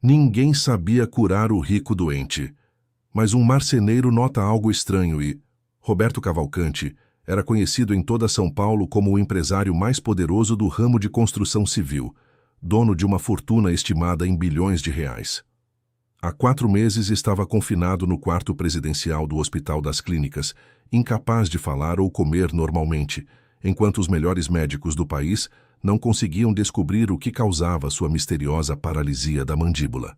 Ninguém sabia curar o rico doente. Mas um marceneiro nota algo estranho e... Roberto Cavalcanti era conhecido em toda São Paulo como o empresário mais poderoso do ramo de construção civil, dono de uma fortuna estimada em bilhões de reais. Há 4 meses estava confinado no quarto presidencial do Hospital das Clínicas, incapaz de falar ou comer normalmente, enquanto os melhores médicos do país não conseguiam descobrir o que causava sua misteriosa paralisia da mandíbula.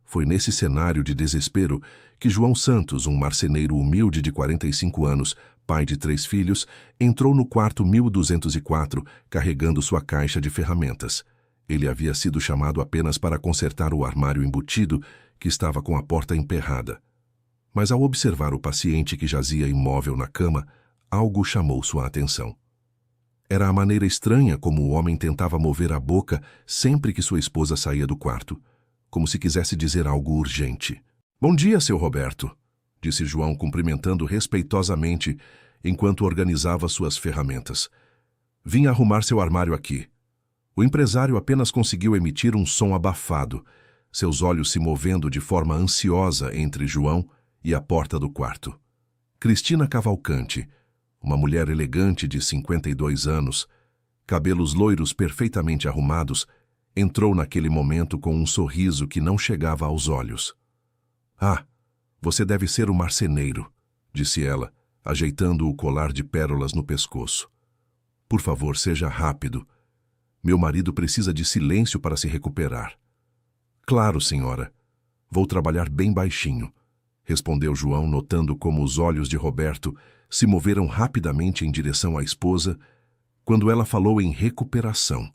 Foi nesse cenário de desespero que João Santos, um marceneiro humilde de 45 anos, pai de 3 filhos, entrou no quarto 1204 carregando sua caixa de ferramentas. Ele havia sido chamado apenas para consertar o armário embutido, que estava com a porta emperrada. Mas ao observar o paciente que jazia imóvel na cama, algo chamou sua atenção. Era a maneira estranha como o homem tentava mover a boca sempre que sua esposa saía do quarto, como se quisesse dizer algo urgente. "Bom dia, seu Roberto", disse João cumprimentando respeitosamente enquanto organizava suas ferramentas. "Vim arrumar seu armário aqui." O empresário apenas conseguiu emitir um som abafado, seus olhos se movendo de forma ansiosa entre João e a porta do quarto. Cristina Cavalcanti, uma mulher elegante de 52 anos, cabelos loiros perfeitamente arrumados, entrou naquele momento com um sorriso que não chegava aos olhos. "Ah, você deve ser o marceneiro", disse ela, ajeitando o colar de pérolas no pescoço. "Por favor, seja rápido. Meu marido precisa de silêncio para se recuperar." "Claro, senhora. Vou trabalhar bem baixinho", respondeu João, notando como os olhos de Roberto se moveram rapidamente em direção à esposa quando ela falou em recuperação.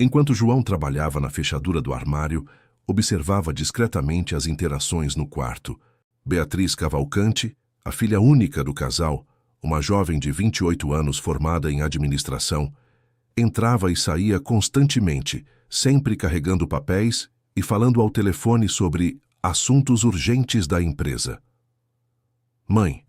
Enquanto João trabalhava na fechadura do armário, observava discretamente as interações no quarto. Beatriz Cavalcanti, a filha única do casal, uma jovem de 28 anos formada em administração, entrava e saía constantemente, sempre carregando papéis e falando ao telefone sobre assuntos urgentes da empresa. "Mãe,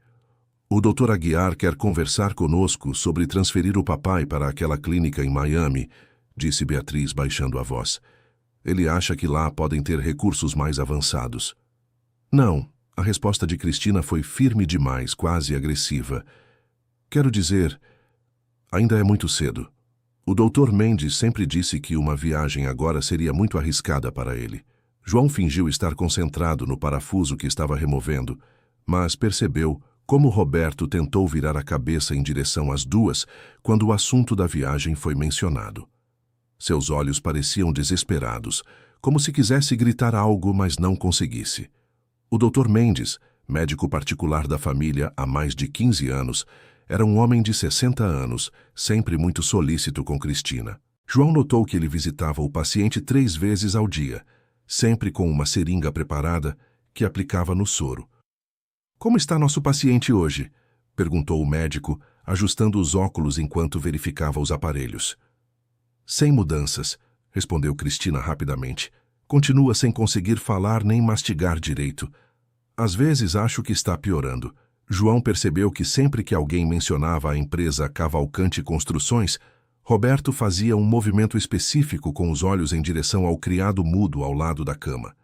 o Dr. Aguiar quer conversar conosco sobre transferir o papai para aquela clínica em Miami", disse Beatriz baixando a voz. "Ele acha que lá podem ter recursos mais avançados." "Não", a resposta de Cristina foi firme demais, quase agressiva. "Quero dizer, ainda é muito cedo. O Dr. Mendes sempre disse que uma viagem agora seria muito arriscada para ele." João fingiu estar concentrado no parafuso que estava removendo, mas percebeu como Roberto tentou virar a cabeça em direção às duas quando o assunto da viagem foi mencionado. Seus olhos pareciam desesperados, como se quisesse gritar algo, mas não conseguisse. O Dr. Mendes, médico particular da família há mais de 15 anos, era um homem de 60 anos, sempre muito solícito com Cristina. João notou que ele visitava o paciente 3 vezes ao dia, sempre com uma seringa preparada que aplicava no soro. "Como está nosso paciente hoje?", perguntou o médico, ajustando os óculos enquanto verificava os aparelhos. "Sem mudanças", respondeu Cristina rapidamente. "Continua sem conseguir falar nem mastigar direito. Às vezes acho que está piorando." João percebeu que sempre que alguém mencionava a empresa Cavalcanti Construções, Roberto fazia um movimento específico com os olhos em direção ao criado mudo ao lado da cama.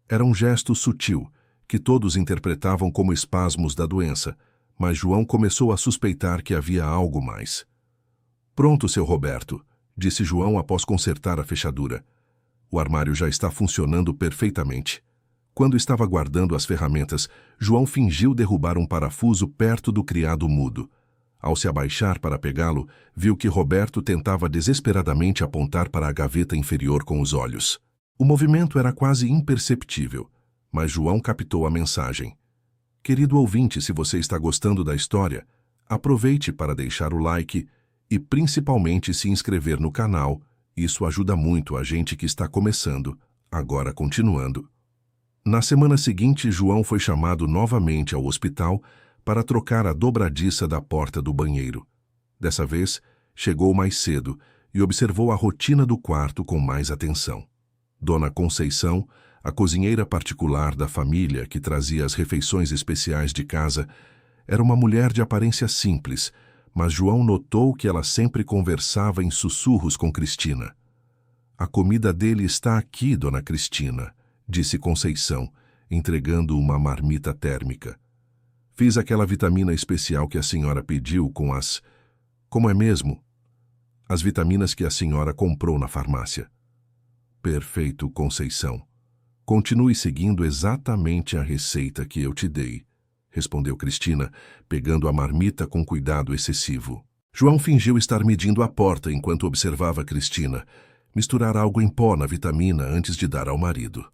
Era um gesto sutil, que todos interpretavam como espasmos da doença, mas João começou a suspeitar que havia algo mais. "Pronto, seu Roberto", disse João após consertar a fechadura. "O armário já está funcionando perfeitamente." Quando estava guardando as ferramentas, João fingiu derrubar um parafuso perto do criado mudo. Ao se abaixar para pegá-lo, viu que Roberto tentava desesperadamente apontar para a gaveta inferior com os olhos. O movimento era quase imperceptível, mas João captou a mensagem. "Querido ouvinte, se você está gostando da história, aproveite para deixar o like e principalmente se inscrever no canal. Isso ajuda muito a gente que está começando." Agora continuando. Na semana seguinte, João foi chamado novamente ao hospital para trocar a dobradiça da porta do banheiro. Dessa vez, chegou mais cedo e observou a rotina do quarto com mais atenção. Dona Conceição, a cozinheira particular da família que trazia as refeições especiais de casa, era uma mulher de aparência simples, mas João notou que ela sempre conversava em sussurros com Cristina. A comida dele está aqui, dona Cristina, disse Conceição, entregando uma marmita térmica. Fiz aquela vitamina especial que a senhora pediu com as... Como é mesmo? As vitaminas que a senhora comprou na farmácia. Perfeito, Conceição. Continue seguindo exatamente a receita que eu te dei, respondeu Cristina, pegando a marmita com cuidado excessivo. João fingiu estar medindo a porta enquanto observava Cristina misturar algo em pó na vitamina antes de dar ao marido.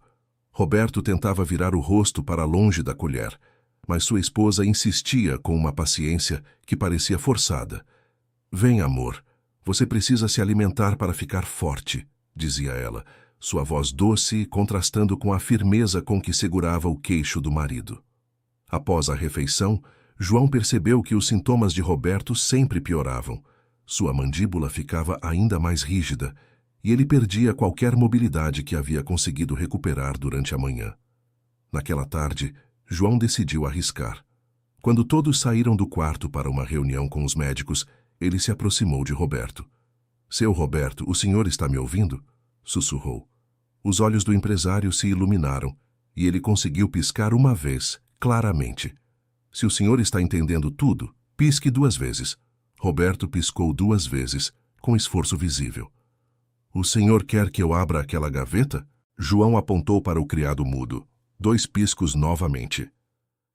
Roberto tentava virar o rosto para longe da colher, mas sua esposa insistia com uma paciência que parecia forçada. Vem, amor, você precisa se alimentar para ficar forte, dizia ela, sua voz doce contrastando com a firmeza com que segurava o queixo do marido. Após a refeição, João percebeu que os sintomas de Roberto sempre pioravam. Sua mandíbula ficava ainda mais rígida e ele perdia qualquer mobilidade que havia conseguido recuperar durante a manhã. Naquela tarde, João decidiu arriscar. Quando todos saíram do quarto para uma reunião com os médicos, ele se aproximou de Roberto. Seu Roberto, o senhor está me ouvindo? Sussurrou. Os olhos do empresário se iluminaram e ele conseguiu piscar uma vez, claramente. Se o senhor está entendendo tudo, pisque 2 vezes. Roberto piscou 2 vezes, com esforço visível. O senhor quer que eu abra aquela gaveta? João apontou para o criado mudo. 2 piscos novamente.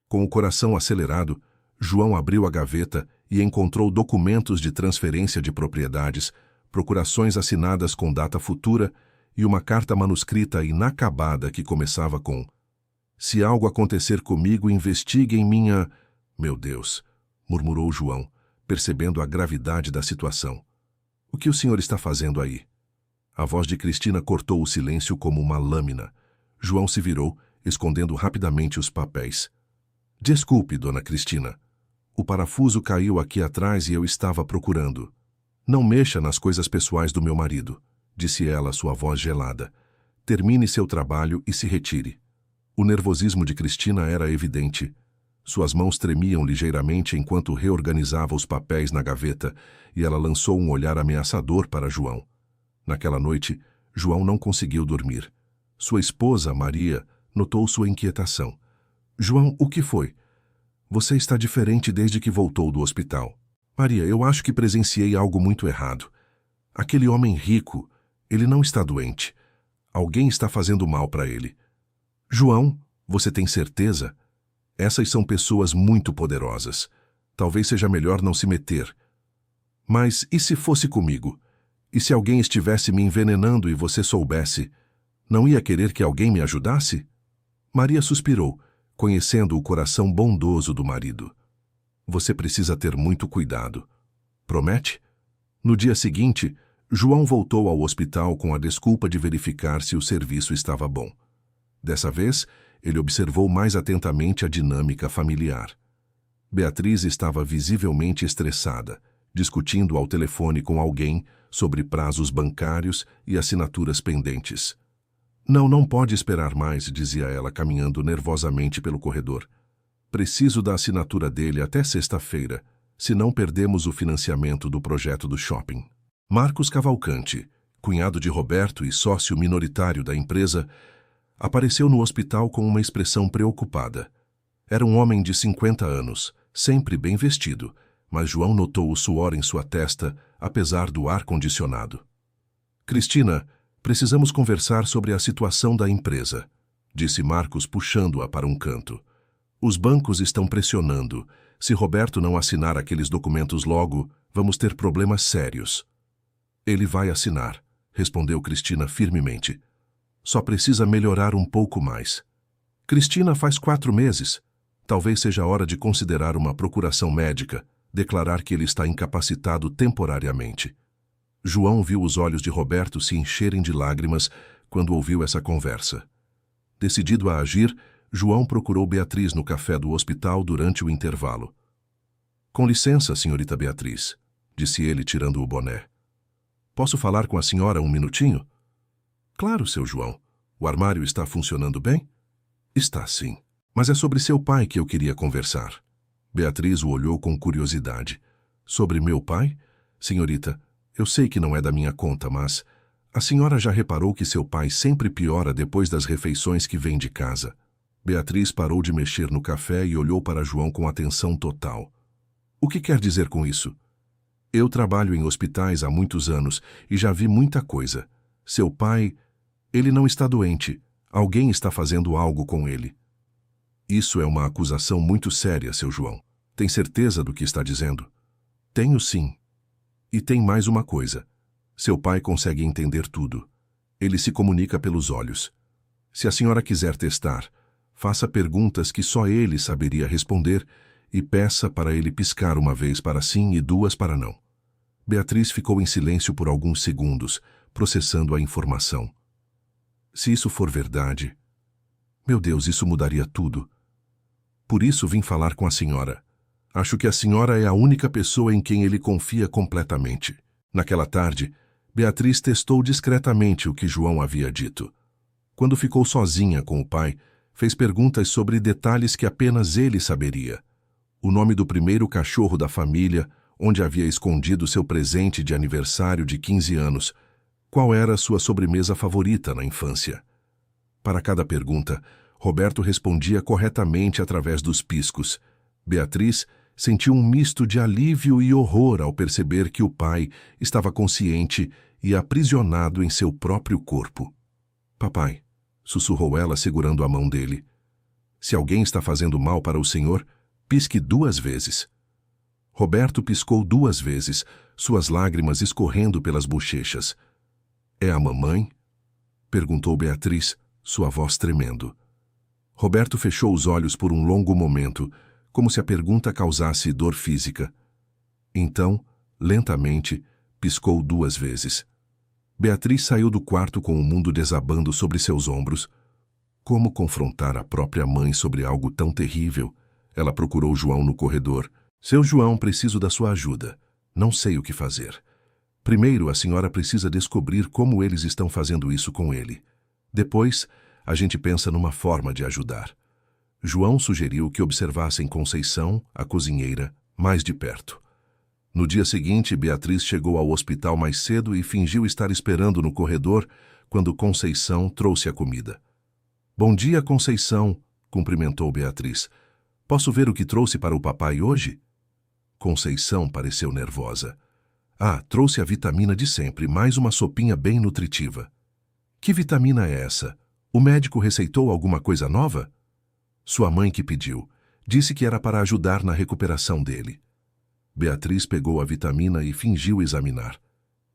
Com o coração acelerado, João abriu a gaveta e encontrou documentos de transferência de propriedades, procurações assinadas com data futura e uma carta manuscrita inacabada que começava com: Se algo acontecer comigo, investigue em minha... Meu Deus, murmurou João, percebendo a gravidade da situação. O que o senhor está fazendo aí? A voz de Cristina cortou o silêncio como uma lâmina. João se virou, escondendo rapidamente os papéis. Desculpe, dona Cristina. O parafuso caiu aqui atrás e eu estava procurando. Não mexa nas coisas pessoais do meu marido, disse ela, sua voz gelada. Termine seu trabalho e se retire. O nervosismo de Cristina era evidente. Suas mãos tremiam ligeiramente enquanto reorganizava os papéis na gaveta e ela lançou um olhar ameaçador para João. Naquela noite, João não conseguiu dormir. Sua esposa, Maria, notou sua inquietação. João, o que foi? Você está diferente desde que voltou do hospital. Maria, eu acho que presenciei algo muito errado. Aquele homem rico, ele não está doente. Alguém está fazendo mal para ele. João, você tem certeza? Essas são pessoas muito poderosas. Talvez seja melhor não se meter. Mas e se fosse comigo? E se alguém estivesse me envenenando e você soubesse? Não ia querer que alguém me ajudasse? Maria suspirou, conhecendo o coração bondoso do marido. Você precisa ter muito cuidado. Promete? No dia seguinte, João voltou ao hospital com a desculpa de verificar se o serviço estava bom. Dessa vez, ele observou mais atentamente a dinâmica familiar. Beatriz estava visivelmente estressada, discutindo ao telefone com alguém sobre prazos bancários e assinaturas pendentes. Não pode esperar mais, dizia ela, caminhando nervosamente pelo corredor. Preciso da assinatura dele até sexta-feira, senão perdemos o financiamento do projeto do shopping. Marcos Cavalcante, cunhado de Roberto e sócio minoritário da empresa, apareceu no hospital com uma expressão preocupada. Era um homem de 50 anos, sempre bem vestido, mas João notou o suor em sua testa, apesar do ar-condicionado. Cristina, precisamos conversar sobre a situação da empresa, disse Marcos, puxando-a para um canto. Os bancos estão pressionando. Se Roberto não assinar aqueles documentos logo, vamos ter problemas sérios. Ele vai assinar, respondeu Cristina firmemente. Só precisa melhorar um pouco mais. Cristina, faz 4 meses. Talvez seja a hora de considerar uma procuração médica, declarar que ele está incapacitado temporariamente. João viu os olhos de Roberto se encherem de lágrimas quando ouviu essa conversa. Decidido a agir, João procurou Beatriz no café do hospital durante o intervalo. Com licença, senhorita Beatriz, disse ele tirando o boné. Posso falar com a senhora um minutinho? Claro, seu João. O armário está funcionando bem? Está sim. Mas é sobre seu pai que eu queria conversar. Beatriz o olhou com curiosidade. Sobre meu pai? Senhorita, eu sei que não é da minha conta, mas A senhora já reparou que seu pai sempre piora depois das refeições que vem de casa? Beatriz parou de mexer no café e olhou para João com atenção total. O que quer dizer com isso? Eu trabalho em hospitais há muitos anos e já vi muita coisa. Seu pai, ele não está doente. Alguém está fazendo algo com ele. Isso é uma acusação muito séria, seu João. Tem certeza do que está dizendo? Tenho sim. E tem mais uma coisa. Seu pai consegue entender tudo. Ele se comunica pelos olhos. Se a senhora quiser testar, faça perguntas que só ele saberia responder e peça para ele piscar uma vez para sim e duas para não. Beatriz ficou em silêncio por alguns segundos, processando a informação. Se isso for verdade... Meu Deus, isso mudaria tudo. Por isso vim falar com a senhora. Acho que a senhora é a única pessoa em quem ele confia completamente. Naquela tarde, Beatriz testou discretamente o que João havia dito. Quando ficou sozinha com o pai, fez perguntas sobre detalhes que apenas ele saberia. O nome do primeiro cachorro da família, onde havia escondido seu presente de aniversário de 15 anos, qual era a sua sobremesa favorita na infância. Para cada pergunta, Roberto respondia corretamente através dos piscos. Beatriz sentiu um misto de alívio e horror ao perceber que o pai estava consciente e aprisionado em seu próprio corpo. Papai, sussurrou ela segurando a mão dele. Se alguém está fazendo mal para o senhor, pisque 2 vezes. Roberto piscou 2 vezes, suas lágrimas escorrendo pelas bochechas. É a mamãe? Perguntou Beatriz, sua voz tremendo. Roberto fechou os olhos por um longo momento, como se a pergunta causasse dor física. Então, lentamente, piscou 2 vezes. Beatriz saiu do quarto com o mundo desabando sobre seus ombros. Como confrontar a própria mãe sobre algo tão terrível? Ela procurou João no corredor. Seu João, preciso da sua ajuda. Não sei o que fazer. Primeiro, a senhora precisa descobrir como eles estão fazendo isso com ele. Depois, a gente pensa numa forma de ajudar. João sugeriu que observassem Conceição, a cozinheira, mais de perto. No dia seguinte, Beatriz chegou ao hospital mais cedo e fingiu estar esperando no corredor quando Conceição trouxe a comida. Bom dia, Conceição, cumprimentou Beatriz. Posso ver o que trouxe para o papai hoje? Conceição pareceu nervosa. Trouxe a vitamina de sempre, mais uma sopinha bem nutritiva. Que vitamina é essa? O médico receitou alguma coisa nova? Sua mãe que pediu. Disse que era para ajudar na recuperação dele. Beatriz pegou a vitamina e fingiu examinar.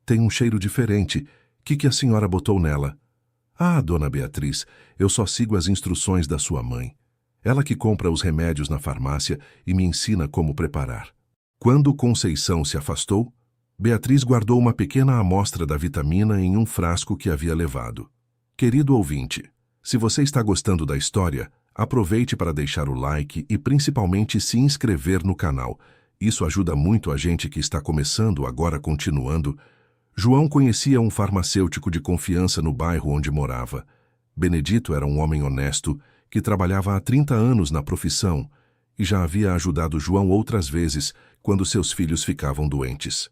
Tem um cheiro diferente. Que a senhora botou nela? Dona Beatriz, eu só sigo as instruções da sua mãe. Ela que compra os remédios na farmácia e me ensina como preparar. Quando Conceição se afastou, Beatriz guardou uma pequena amostra da vitamina em um frasco que havia levado. Querido ouvinte, se você está gostando da história, aproveite para deixar o like e principalmente se inscrever no canal. Isso ajuda muito a gente que está começando, agora continuando. João conhecia um farmacêutico de confiança no bairro onde morava. Benedito era um homem honesto que trabalhava há 30 anos na profissão e já havia ajudado João outras vezes quando seus filhos ficavam doentes.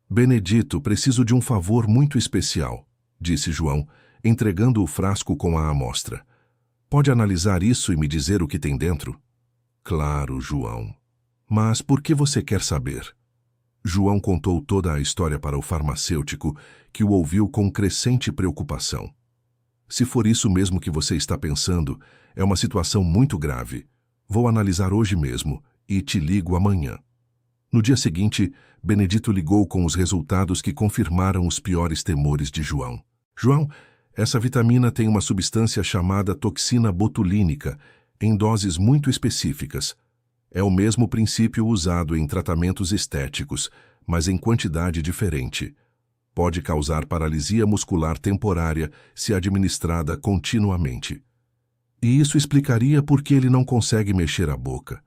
Benedito, preciso de um favor muito especial, disse João, entregando o frasco com a amostra. Pode analisar isso e me dizer o que tem dentro? Claro, João. Mas por que você quer saber? João contou toda a história para o farmacêutico, que o ouviu com crescente preocupação. Se for isso mesmo que você está pensando, é uma situação muito grave. Vou analisar hoje mesmo e te ligo amanhã. No dia seguinte, Benedito ligou com os resultados que confirmaram os piores temores de João. João, essa vitamina tem uma substância chamada toxina botulínica, em doses muito específicas. É o mesmo princípio usado em tratamentos estéticos, mas em quantidade diferente. Pode causar paralisia muscular temporária se administrada continuamente. E isso explicaria por que ele não consegue mexer a boca.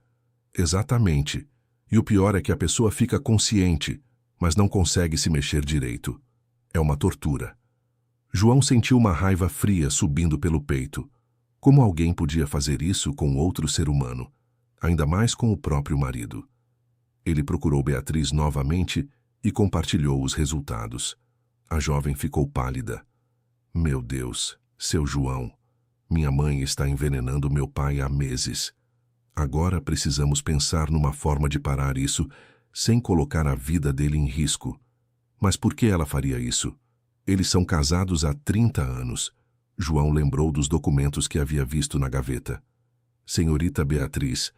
Exatamente. E o pior é que a pessoa fica consciente, mas não consegue se mexer direito. É uma tortura. João sentiu uma raiva fria subindo pelo peito. Como alguém podia fazer isso com outro ser humano, ainda mais com o próprio marido? Ele procurou Beatriz novamente e compartilhou os resultados. A jovem ficou pálida. Meu Deus, seu João, minha mãe está envenenando meu pai há meses. Agora precisamos pensar numa forma de parar isso sem colocar a vida dele em risco. Mas por que ela faria isso? Eles são casados há 30 anos. João lembrou dos documentos que havia visto na gaveta. Senhorita Beatriz,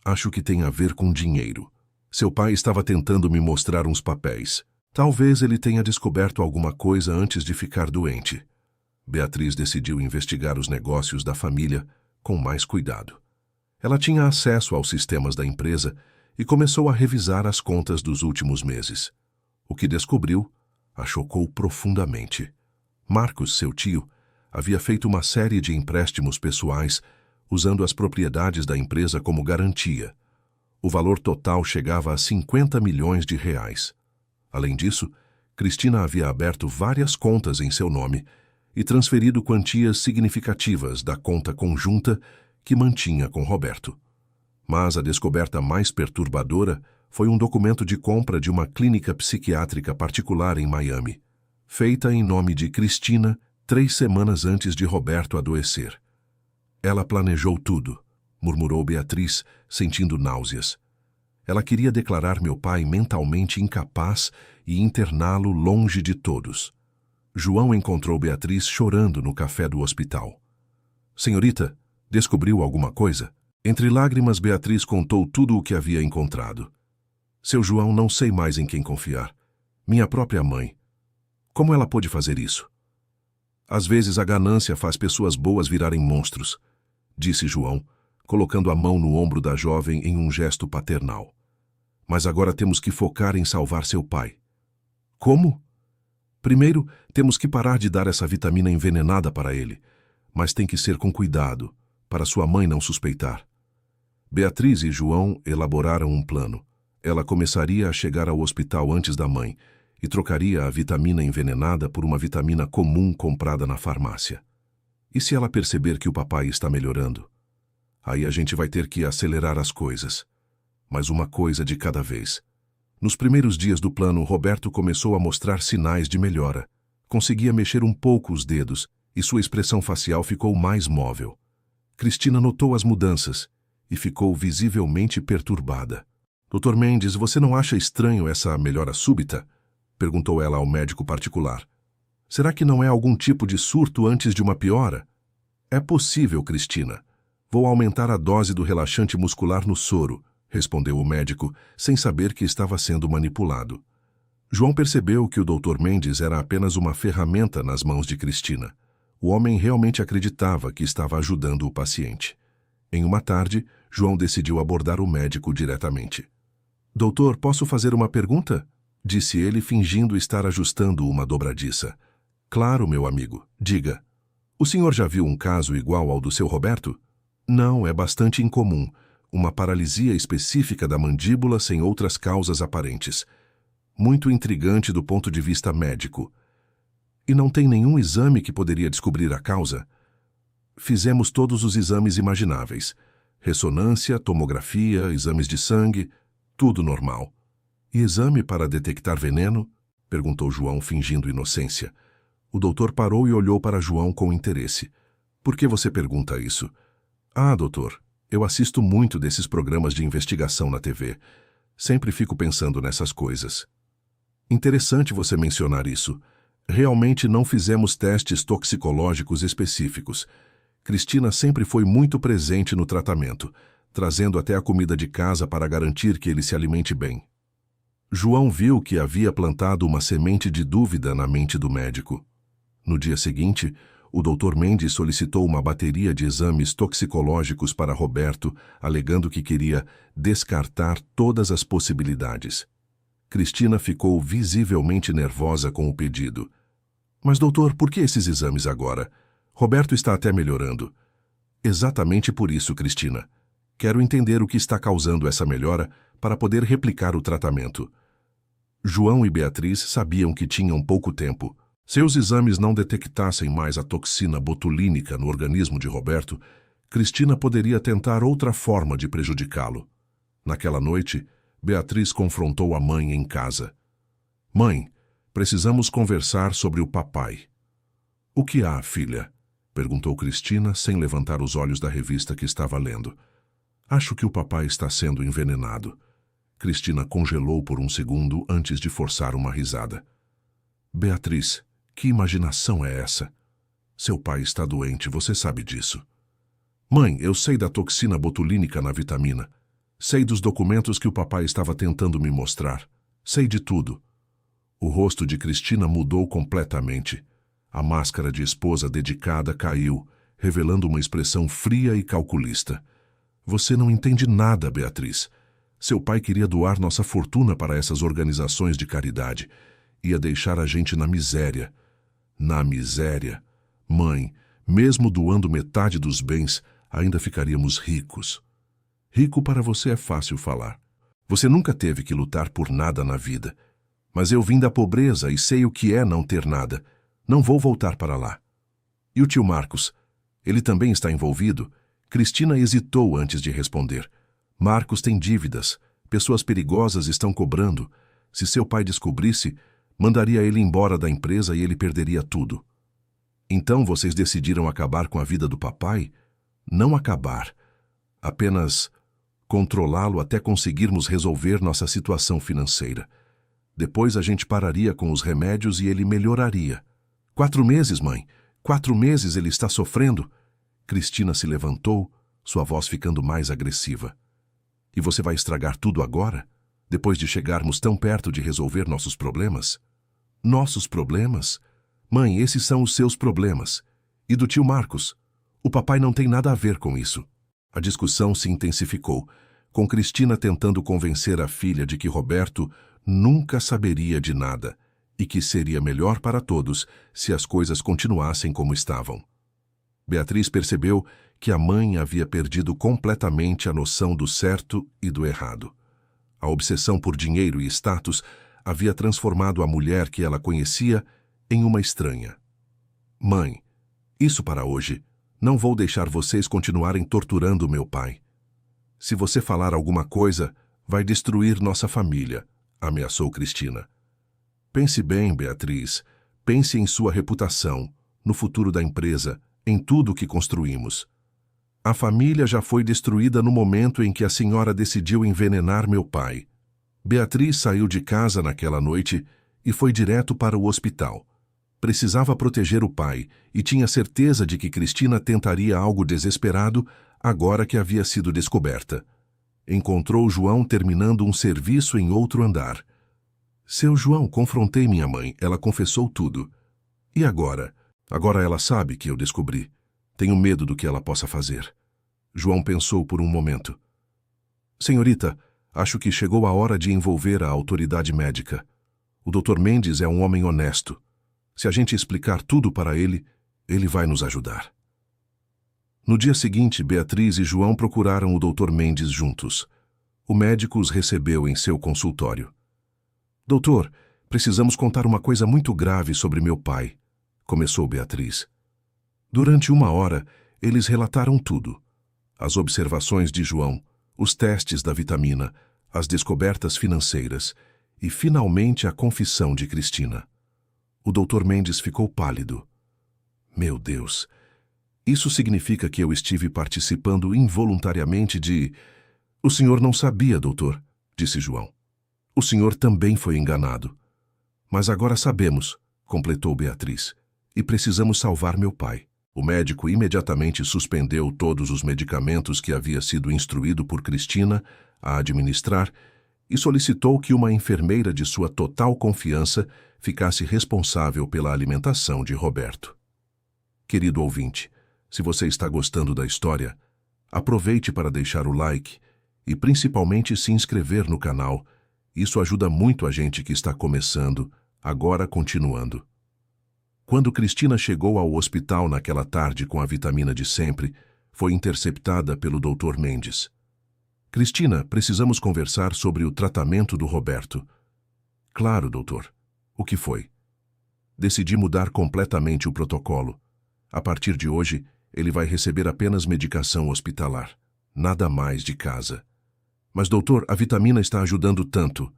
acho que tem a ver com dinheiro. Seu pai estava tentando me mostrar uns papéis. Talvez ele tenha descoberto alguma coisa antes de ficar doente. Beatriz decidiu investigar os negócios da família com mais cuidado. Ela tinha acesso aos sistemas da empresa e começou a revisar as contas dos últimos meses. O que descobriu a chocou profundamente. Marcos, seu tio, havia feito uma série de empréstimos pessoais usando as propriedades da empresa como garantia. O valor total chegava a 50 milhões de reais. Além disso, Cristina havia aberto várias contas em seu nome e transferido quantias significativas da conta conjunta que mantinha com Roberto. Mas a descoberta mais perturbadora foi um documento de compra de uma clínica psiquiátrica particular em Miami, feita em nome de Cristina 3 semanas antes de Roberto adoecer. Ela planejou tudo, murmurou Beatriz, sentindo náuseas. Ela queria declarar meu pai mentalmente incapaz e interná-lo longe de todos. João encontrou Beatriz chorando no café do hospital. Senhorita, descobriu alguma coisa? Entre lágrimas, Beatriz contou tudo o que havia encontrado. Seu João, não sei mais em quem confiar. Minha própria mãe. Como ela pôde fazer isso? Às vezes a ganância faz pessoas boas virarem monstros, disse João, colocando a mão no ombro da jovem em um gesto paternal. Mas agora temos que focar em salvar seu pai. Como? Primeiro, temos que parar de dar essa vitamina envenenada para ele, mas tem que ser com cuidado, para sua mãe não suspeitar. Beatriz e João elaboraram um plano. Ela começaria a chegar ao hospital antes da mãe e trocaria a vitamina envenenada por uma vitamina comum comprada na farmácia. E se ela perceber que o papai está melhorando? Aí a gente vai ter que acelerar as coisas. Mas uma coisa de cada vez. Nos primeiros dias do plano, Roberto começou a mostrar sinais de melhora. Conseguia mexer um pouco os dedos e sua expressão facial ficou mais móvel. Cristina notou as mudanças e ficou visivelmente perturbada. Dr. Mendes, você não acha estranho essa melhora súbita? Perguntou ela ao médico particular. Será que não é algum tipo de surto antes de uma piora? É possível, Cristina. Vou aumentar a dose do relaxante muscular no soro, respondeu o médico, sem saber que estava sendo manipulado. João percebeu que o Dr. Mendes era apenas uma ferramenta nas mãos de Cristina. O homem realmente acreditava que estava ajudando o paciente. Em uma tarde, João decidiu abordar o médico diretamente. Doutor, posso fazer uma pergunta? Disse ele, fingindo estar ajustando uma dobradiça. Claro, meu amigo. Diga. O senhor já viu um caso igual ao do seu Roberto? Não, é bastante incomum. Uma paralisia específica da mandíbula sem outras causas aparentes. Muito intrigante do ponto de vista médico. E não tem nenhum exame que poderia descobrir a causa? Fizemos todos os exames imagináveis. Ressonância, tomografia, exames de sangue, tudo normal. E exame para detectar veneno? Perguntou João, fingindo inocência. O doutor parou e olhou para João com interesse. Por que você pergunta isso? Ah, doutor, eu assisto muito desses programas de investigação na TV. Sempre fico pensando nessas coisas. Interessante você mencionar isso. Realmente não fizemos testes toxicológicos específicos. Cristina sempre foi muito presente no tratamento, trazendo até a comida de casa para garantir que ele se alimente bem. João viu que havia plantado uma semente de dúvida na mente do médico. No dia seguinte, o Dr. Mendes solicitou uma bateria de exames toxicológicos para Roberto, alegando que queria descartar todas as possibilidades. Cristina ficou visivelmente nervosa com o pedido. Mas, doutor, por que esses exames agora? Roberto está até melhorando. Exatamente por isso, Cristina. Quero entender o que está causando essa melhora para poder replicar o tratamento. João e Beatriz sabiam que tinham pouco tempo. Se os exames não detectassem mais a toxina botulínica no organismo de Roberto, Cristina poderia tentar outra forma de prejudicá-lo. Naquela noite, Beatriz confrontou a mãe em casa. Mãe, Precisamos conversar sobre o papai. O que há, filha? Perguntou Cristina, sem levantar os olhos da revista que estava lendo. Acho que o papai está sendo envenenado. Cristina congelou por um segundo antes de forçar uma risada. Beatriz, que imaginação é essa? Seu pai está doente, você sabe disso. Mãe, eu sei da toxina botulínica na vitamina. Sei dos documentos que o papai estava tentando me mostrar. Sei de tudo. O rosto de Cristina mudou completamente. A máscara de esposa dedicada caiu, revelando uma expressão fria e calculista. Você não entende nada, Beatriz. Seu pai queria doar nossa fortuna para essas organizações de caridade. Ia deixar a gente na miséria. Na miséria. Mãe, mesmo doando metade dos bens, ainda ficaríamos ricos. Rico para você é fácil falar. Você nunca teve que lutar por nada na vida. Mas eu vim da pobreza e sei o que é não ter nada. Não vou voltar para lá. E o tio Marcos? Ele também está envolvido? Cristina hesitou antes de responder. Marcos tem dívidas. Pessoas perigosas estão cobrando. Se seu pai descobrisse, mandaria ele embora da empresa e ele perderia tudo. Então vocês decidiram acabar com a vida do papai? Não acabar. Apenas controlá-lo até conseguirmos resolver nossa situação financeira. Depois a gente pararia com os remédios e ele melhoraria. 4 meses, mãe. 4 meses ele está sofrendo. Cristina se levantou, sua voz ficando mais agressiva. E você vai estragar tudo agora? Depois de chegarmos tão perto de resolver nossos problemas? Nossos problemas? Mãe, esses são os seus problemas. E do tio Marcos? O papai não tem nada a ver com isso. A discussão se intensificou, com Cristina tentando convencer a filha de que Roberto nunca saberia de nada e que seria melhor para todos se as coisas continuassem como estavam. Beatriz percebeu que a mãe havia perdido completamente a noção do certo e do errado. A obsessão por dinheiro e status havia transformado a mulher que ela conhecia em uma estranha. Mãe, isso para hoje. Não vou deixar vocês continuarem torturando meu pai. Se você falar alguma coisa, vai destruir nossa família, ameaçou Cristina. Pense bem, Beatriz. Pense em sua reputação, no futuro da empresa, em tudo o que construímos. A família já foi destruída no momento em que a senhora decidiu envenenar meu pai. Beatriz saiu de casa naquela noite e foi direto para o hospital. Precisava proteger o pai e tinha certeza de que Cristina tentaria algo desesperado agora que havia sido descoberta. Encontrou João terminando um serviço em outro andar. Seu João, confrontei minha mãe, ela confessou tudo. E agora? Agora ela sabe que eu descobri. Tenho medo do que ela possa fazer. João pensou por um momento. Senhorita, acho que chegou a hora de envolver a autoridade médica. O Dr. Mendes é um homem honesto. Se a gente explicar tudo para ele, ele vai nos ajudar. No dia seguinte, Beatriz e João procuraram o Dr. Mendes juntos. O médico os recebeu em seu consultório. Doutor, precisamos contar uma coisa muito grave sobre meu pai, começou Beatriz. Durante 1 hora, eles relataram tudo. As observações de João, os testes da vitamina, as descobertas financeiras e, finalmente, a confissão de Cristina. O Dr. Mendes ficou pálido. Meu Deus! Isso significa que eu estive participando involuntariamente de... O senhor não sabia, doutor, disse João. O senhor também foi enganado. Mas agora sabemos, completou Beatriz, e precisamos salvar meu pai. O médico imediatamente suspendeu todos os medicamentos que havia sido instruído por Cristina a administrar e solicitou que uma enfermeira de sua total confiança ficasse responsável pela alimentação de Roberto. Querido ouvinte, se você está gostando da história, aproveite para deixar o like e principalmente se inscrever no canal. Isso ajuda muito a gente que está começando, agora continuando. Quando Cristina chegou ao hospital naquela tarde com a vitamina de sempre, foi interceptada pelo Dr. Mendes. Cristina, precisamos conversar sobre o tratamento do Roberto. Claro, doutor. O que foi? Decidi mudar completamente o protocolo. A partir de hoje, ele vai receber apenas medicação hospitalar. Nada mais de casa. Mas, doutor, a vitamina está ajudando tanto.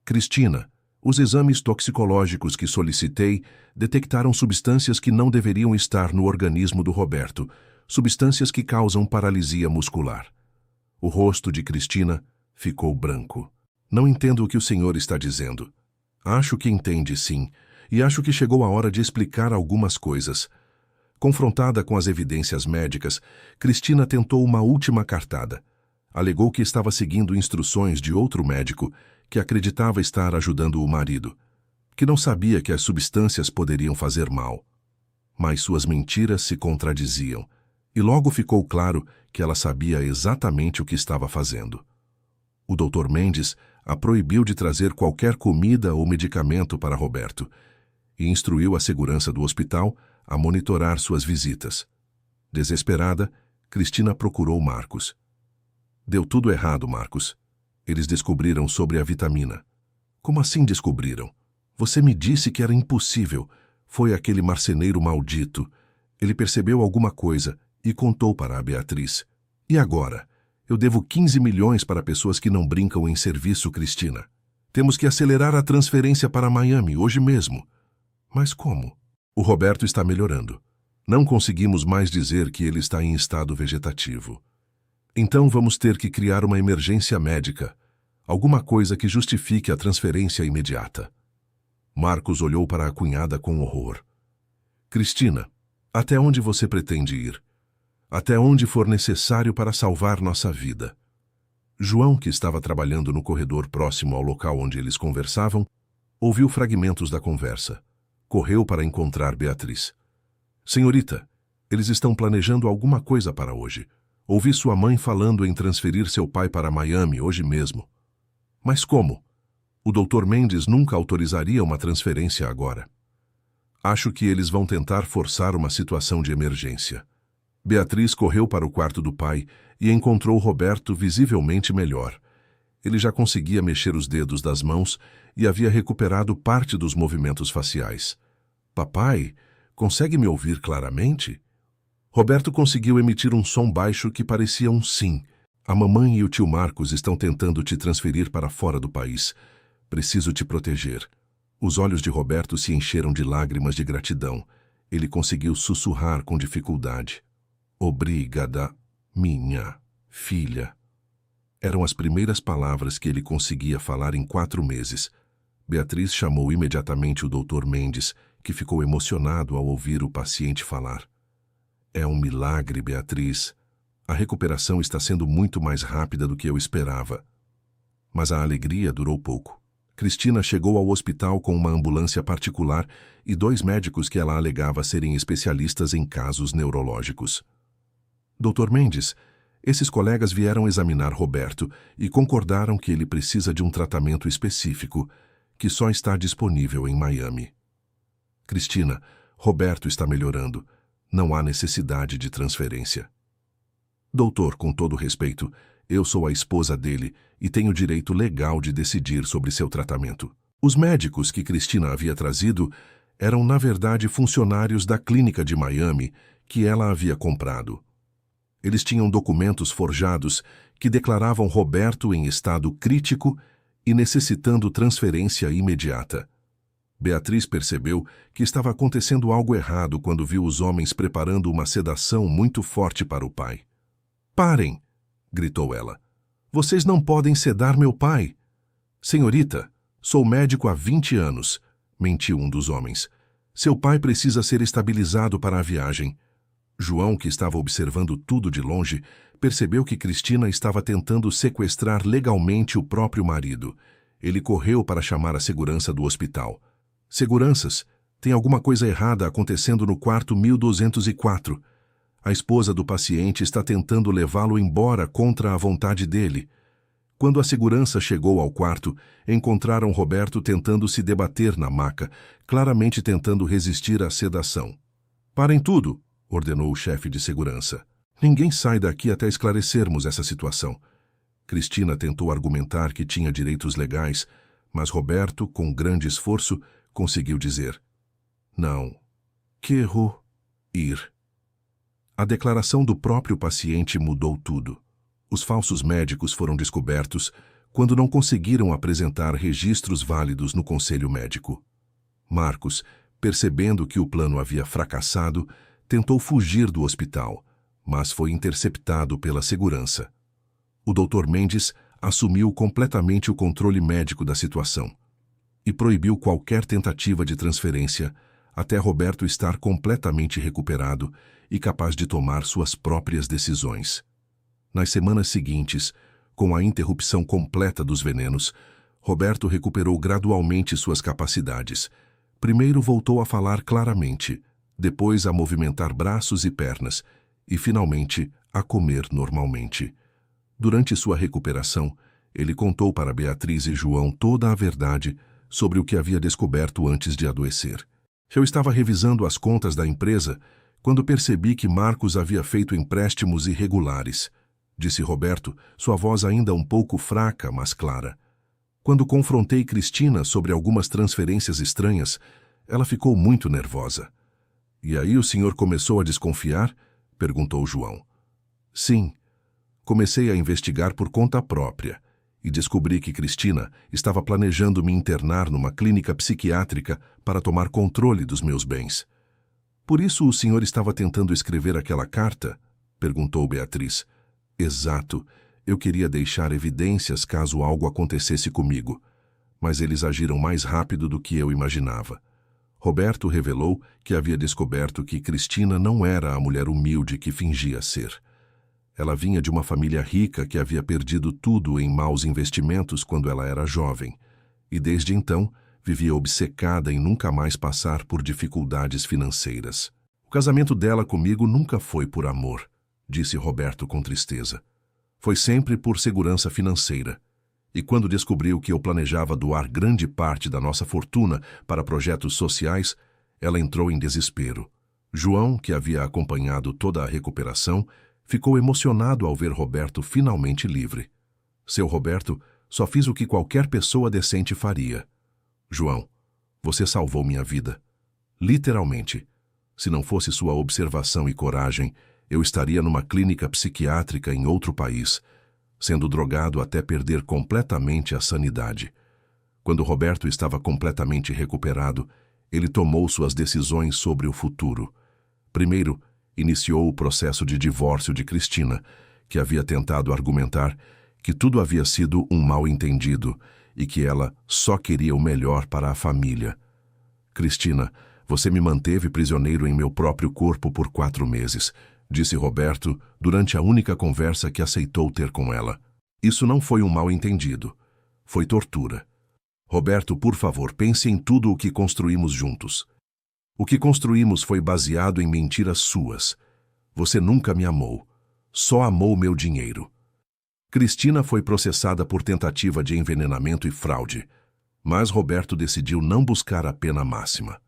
Cristina, Os exames toxicológicos que solicitei detectaram substâncias que não deveriam estar no organismo do Roberto, substâncias que causam paralisia muscular. O rosto de Cristina ficou branco. Não entendo o que o senhor está dizendo. Acho que entende, sim, e acho que chegou a hora de explicar algumas coisas. Confrontada com as evidências médicas, Cristina tentou uma última cartada. Alegou que estava seguindo instruções de outro médico que acreditava estar ajudando o marido, que não sabia que as substâncias poderiam fazer mal. Mas suas mentiras se contradiziam, e logo ficou claro que ela sabia exatamente o que estava fazendo. O Dr. Mendes a proibiu de trazer qualquer comida ou medicamento para Roberto e instruiu a segurança do hospital a monitorar suas visitas. Desesperada, Cristina procurou Marcos. Deu tudo errado, Marcos. Eles descobriram sobre a vitamina. Como assim descobriram? Você me disse que era impossível. Foi aquele marceneiro maldito. Ele percebeu alguma coisa e contou para a Beatriz. E agora? Eu devo 15 milhões para pessoas que não brincam em serviço, Cristina. Temos que acelerar a transferência para Miami hoje mesmo. Mas como? O Roberto está melhorando. Não conseguimos mais dizer que ele está em estado vegetativo. Então vamos ter que criar uma emergência médica. Alguma coisa que justifique a transferência imediata. Marcos olhou para a cunhada com horror. Cristina, até onde você pretende ir? Até onde for necessário para salvar nossa vida. João, que estava trabalhando no corredor próximo ao local onde eles conversavam, ouviu fragmentos da conversa. Correu para encontrar Beatriz. Senhorita, eles estão planejando alguma coisa para hoje. Ouvi sua mãe falando em transferir seu pai para Miami hoje mesmo. Mas como? O Dr. Mendes nunca autorizaria uma transferência agora. Acho que eles vão tentar forçar uma situação de emergência. Beatriz correu para o quarto do pai e encontrou Roberto visivelmente melhor. Ele já conseguia mexer os dedos das mãos e havia recuperado parte dos movimentos faciais. Papai, consegue me ouvir claramente? Roberto conseguiu emitir um som baixo que parecia um sim. A mamãe e o tio Marcos estão tentando te transferir para fora do país. Preciso te proteger. Os olhos de Roberto se encheram de lágrimas de gratidão. Ele conseguiu sussurrar com dificuldade. Obrigada, minha filha. Eram as primeiras palavras que ele conseguia falar em 4 meses. Beatriz chamou imediatamente o Dr. Mendes, que ficou emocionado ao ouvir o paciente falar. É um milagre, Beatriz. A recuperação está sendo muito mais rápida do que eu esperava. Mas a alegria durou pouco. Cristina chegou ao hospital com uma ambulância particular e 2 médicos que ela alegava serem especialistas em casos neurológicos. Dr. Mendes, esses colegas vieram examinar Roberto e concordaram que ele precisa de um tratamento específico, que só está disponível em Miami. Cristina, Roberto está melhorando. Não há necessidade de transferência. Doutor, com todo respeito, eu sou a esposa dele e tenho direito legal de decidir sobre seu tratamento. Os médicos que Cristina havia trazido eram, na verdade, funcionários da clínica de Miami que ela havia comprado. Eles tinham documentos forjados que declaravam Roberto em estado crítico e necessitando transferência imediata. Beatriz percebeu que estava acontecendo algo errado quando viu os homens preparando uma sedação muito forte para o pai. Parem! Gritou ela. Vocês não podem sedar meu pai. Senhorita, sou médico há 20 anos, mentiu um dos homens. Seu pai precisa ser estabilizado para a viagem. João, que estava observando tudo de longe, percebeu que Cristina estava tentando sequestrar legalmente o próprio marido. Ele correu para chamar a segurança do hospital. Seguranças, tem alguma coisa errada acontecendo no quarto 1204. A esposa do paciente está tentando levá-lo embora contra a vontade dele. Quando a segurança chegou ao quarto, encontraram Roberto tentando se debater na maca, claramente tentando resistir à sedação. Parem tudo, ordenou o chefe de segurança. Ninguém sai daqui até esclarecermos essa situação. Cristina tentou argumentar que tinha direitos legais, mas Roberto, com grande esforço, conseguiu dizer: Não, quero ir. A declaração do próprio paciente mudou tudo. Os falsos médicos foram descobertos, quando não conseguiram apresentar registros válidos no conselho médico. Marcos, percebendo que o plano havia fracassado, tentou fugir do hospital, mas foi interceptado pela segurança. O Dr. Mendes assumiu completamente o controle médico da situação e proibiu qualquer tentativa de transferência até Roberto estar completamente recuperado e capaz de tomar suas próprias decisões. Nas semanas seguintes, com a interrupção completa dos venenos, Roberto recuperou gradualmente suas capacidades. Primeiro voltou a falar claramente, depois a movimentar braços e pernas e, finalmente, a comer normalmente. Durante sua recuperação, ele contou para Beatriz e João toda a verdade sobre o que havia descoberto antes de adoecer. Eu estava revisando as contas da empresa quando percebi que Marcos havia feito empréstimos irregulares, disse Roberto, sua voz ainda um pouco fraca, mas clara. Quando confrontei Cristina sobre algumas transferências estranhas, ela ficou muito nervosa. E aí o senhor começou a desconfiar? Perguntou João. Sim. Comecei a investigar por conta própria e descobri que Cristina estava planejando me internar numa clínica psiquiátrica para tomar controle dos meus bens. Por isso o senhor estava tentando escrever aquela carta? Perguntou Beatriz. Exato. Eu queria deixar evidências caso algo acontecesse comigo, mas eles agiram mais rápido do que eu imaginava. Roberto revelou que havia descoberto que Cristina não era a mulher humilde que fingia ser. Ela vinha de uma família rica que havia perdido tudo em maus investimentos quando ela era jovem, e desde então vivia obcecada em nunca mais passar por dificuldades financeiras. O casamento dela comigo nunca foi por amor, disse Roberto com tristeza. Foi sempre por segurança financeira. E quando descobriu que eu planejava doar grande parte da nossa fortuna para projetos sociais, ela entrou em desespero. João, que havia acompanhado toda a recuperação, ficou emocionado ao ver Roberto finalmente livre. Seu Roberto, só fiz o que qualquer pessoa decente faria. João, você salvou minha vida. Literalmente. Se não fosse sua observação e coragem, eu estaria numa clínica psiquiátrica em outro país, sendo drogado até perder completamente a sanidade. Quando Roberto estava completamente recuperado, ele tomou suas decisões sobre o futuro. Primeiro, iniciou o processo de divórcio de Cristina, que havia tentado argumentar que tudo havia sido um mal-entendido e que ela só queria o melhor para a família. Cristina, você me manteve prisioneiro em meu próprio corpo por 4 meses, disse Roberto durante a única conversa que aceitou ter com ela. Isso não foi um mal-entendido. Foi tortura. Roberto, por favor, pense em tudo o que construímos juntos. O que construímos foi baseado em mentiras suas. Você nunca me amou. Só amou meu dinheiro. Cristina foi processada por tentativa de envenenamento e fraude, mas Roberto decidiu não buscar a pena máxima.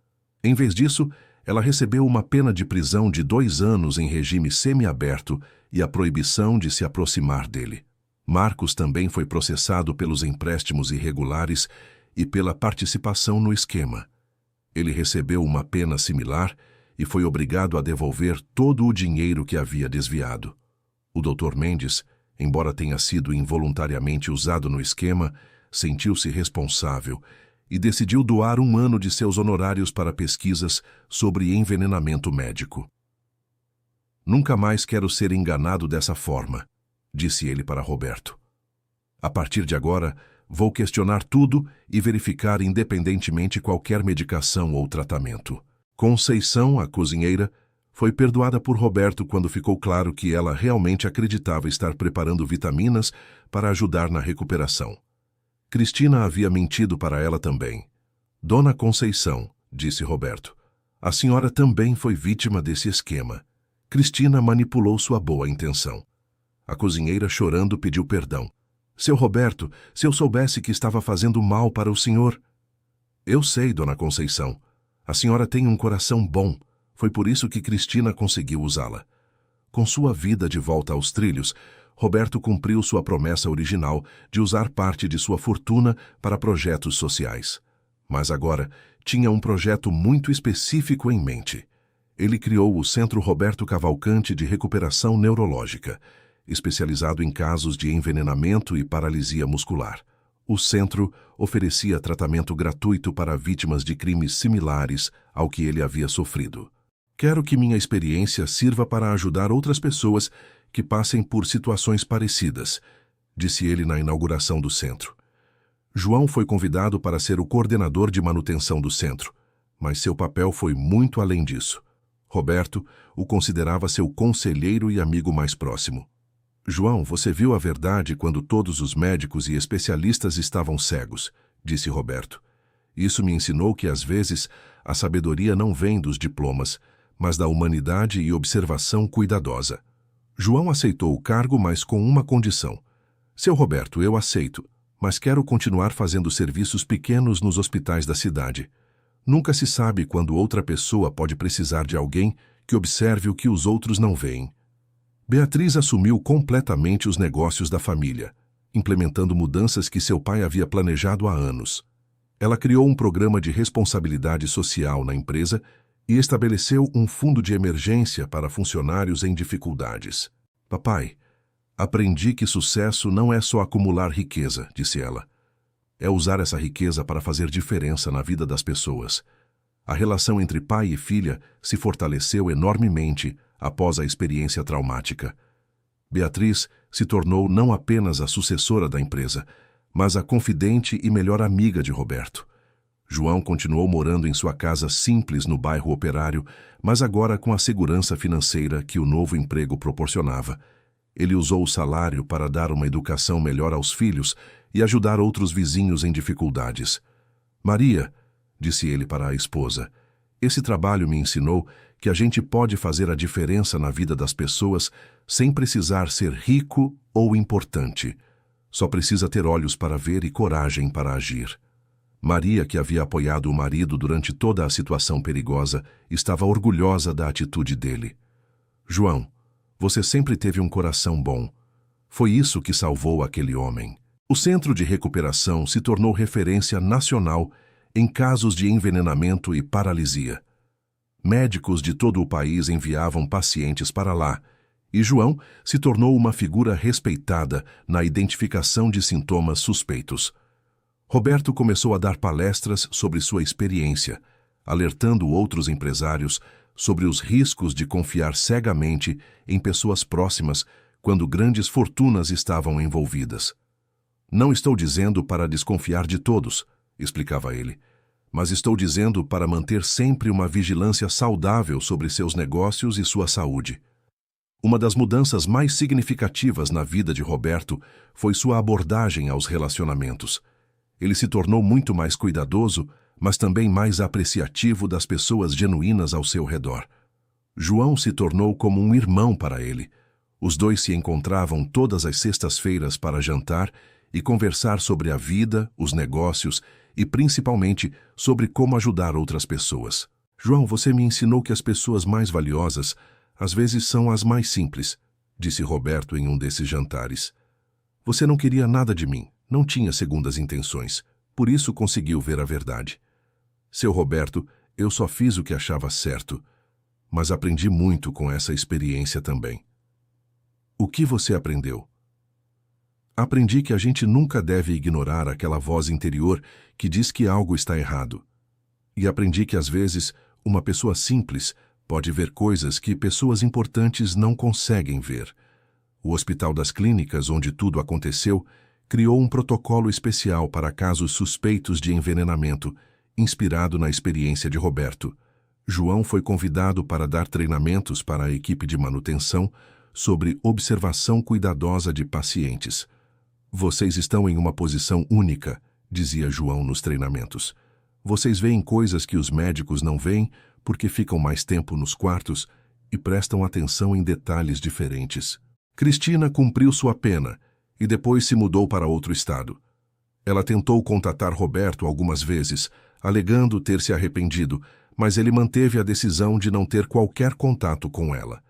Em vez disso, ela recebeu uma pena de prisão de 2 anos em regime semiaberto e a proibição de se aproximar dele. Marcos também foi processado pelos empréstimos irregulares e pela participação no esquema. Ele recebeu uma pena similar e foi obrigado a devolver todo o dinheiro que havia desviado. O Dr. Mendes, embora tenha sido involuntariamente usado no esquema, sentiu-se responsável e decidiu doar 1 ano de seus honorários para pesquisas sobre envenenamento médico. Nunca mais quero ser enganado dessa forma, disse ele para Roberto. A partir de agora, vou questionar tudo e verificar independentemente qualquer medicação ou tratamento. Conceição, a cozinheira, foi perdoada por Roberto quando ficou claro que ela realmente acreditava estar preparando vitaminas para ajudar na recuperação. Cristina havia mentido para ela também. Dona Conceição, disse Roberto, a senhora também foi vítima desse esquema. Cristina manipulou sua boa intenção. A cozinheira, chorando, pediu perdão. Seu Roberto, se eu soubesse que estava fazendo mal para o senhor... Eu sei, Dona Conceição. A senhora tem um coração bom. Foi por isso que Cristina conseguiu usá-la. Com sua vida de volta aos trilhos, Roberto cumpriu sua promessa original de usar parte de sua fortuna para projetos sociais. Mas agora tinha um projeto muito específico em mente. Ele criou o Centro Roberto Cavalcante de Recuperação Neurológica. especializado em casos de envenenamento e paralisia muscular. O centro oferecia tratamento gratuito para vítimas de crimes similares ao que ele havia sofrido. Quero que minha experiência sirva para ajudar outras pessoas que passem por situações parecidas, disse ele na inauguração do centro. João foi convidado para ser o coordenador de manutenção do centro, mas seu papel foi muito além disso. Roberto o considerava seu conselheiro e amigo mais próximo. João, você viu a verdade quando todos os médicos e especialistas estavam cegos, disse Roberto. Isso me ensinou que, às vezes, a sabedoria não vem dos diplomas, mas da humanidade e observação cuidadosa. João aceitou o cargo, mas com uma condição. Seu Roberto, eu aceito, mas quero continuar fazendo serviços pequenos nos hospitais da cidade. Nunca se sabe quando outra pessoa pode precisar de alguém que observe o que os outros não veem. Beatriz assumiu completamente os negócios da família, implementando mudanças que seu pai havia planejado há anos. Ela criou um programa de responsabilidade social na empresa e estabeleceu um fundo de emergência para funcionários em dificuldades. Papai, aprendi que sucesso não é só acumular riqueza, disse ela. É usar essa riqueza para fazer diferença na vida das pessoas. A relação entre pai e filha se fortaleceu enormemente após a experiência traumática. Beatriz se tornou não apenas a sucessora da empresa, mas a confidente e melhor amiga de Roberto. João continuou morando em sua casa simples no bairro Operário, mas agora com a segurança financeira que o novo emprego proporcionava. Ele usou o salário para dar uma educação melhor aos filhos e ajudar outros vizinhos em dificuldades. Maria, disse ele para a esposa, esse trabalho me ensinou que a gente pode fazer a diferença na vida das pessoas sem precisar ser rico ou importante. Só precisa ter olhos para ver e coragem para agir. Maria, que havia apoiado o marido durante toda a situação perigosa, estava orgulhosa da atitude dele. João, você sempre teve um coração bom. Foi isso que salvou aquele homem. O centro de recuperação se tornou referência nacional em casos de envenenamento e paralisia. Médicos de todo o país enviavam pacientes para lá, e João se tornou uma figura respeitada na identificação de sintomas suspeitos. Roberto começou a dar palestras sobre sua experiência, alertando outros empresários sobre os riscos de confiar cegamente em pessoas próximas quando grandes fortunas estavam envolvidas. Não estou dizendo para desconfiar de todos, explicava ele, mas estou dizendo para manter sempre uma vigilância saudável sobre seus negócios e sua saúde. Uma das mudanças mais significativas na vida de Roberto foi sua abordagem aos relacionamentos. Ele se tornou muito mais cuidadoso, mas também mais apreciativo das pessoas genuínas ao seu redor. João se tornou como um irmão para ele. Os dois se encontravam todas as sextas-feiras para jantar e conversar sobre a vida, os negócios e, principalmente, sobre como ajudar outras pessoas. João, você me ensinou que as pessoas mais valiosas às vezes são as mais simples, disse Roberto em um desses jantares. Você não queria nada de mim, não tinha segundas intenções, por isso conseguiu ver a verdade. Seu Roberto, eu só fiz o que achava certo, mas aprendi muito com essa experiência também. O que você aprendeu? Aprendi que a gente nunca deve ignorar aquela voz interior que diz que algo está errado. E aprendi que, às vezes, uma pessoa simples pode ver coisas que pessoas importantes não conseguem ver. O Hospital das Clínicas, onde tudo aconteceu, criou um protocolo especial para casos suspeitos de envenenamento, inspirado na experiência de Roberto. João foi convidado para dar treinamentos para a equipe de manutenção sobre observação cuidadosa de pacientes. Vocês estão em uma posição única, dizia João nos treinamentos. Vocês veem coisas que os médicos não veem porque ficam mais tempo nos quartos e prestam atenção em detalhes diferentes. Cristina cumpriu sua pena e depois se mudou para outro estado. Ela tentou contatar Roberto algumas vezes, alegando ter se arrependido, mas ele manteve a decisão de não ter qualquer contato com ela.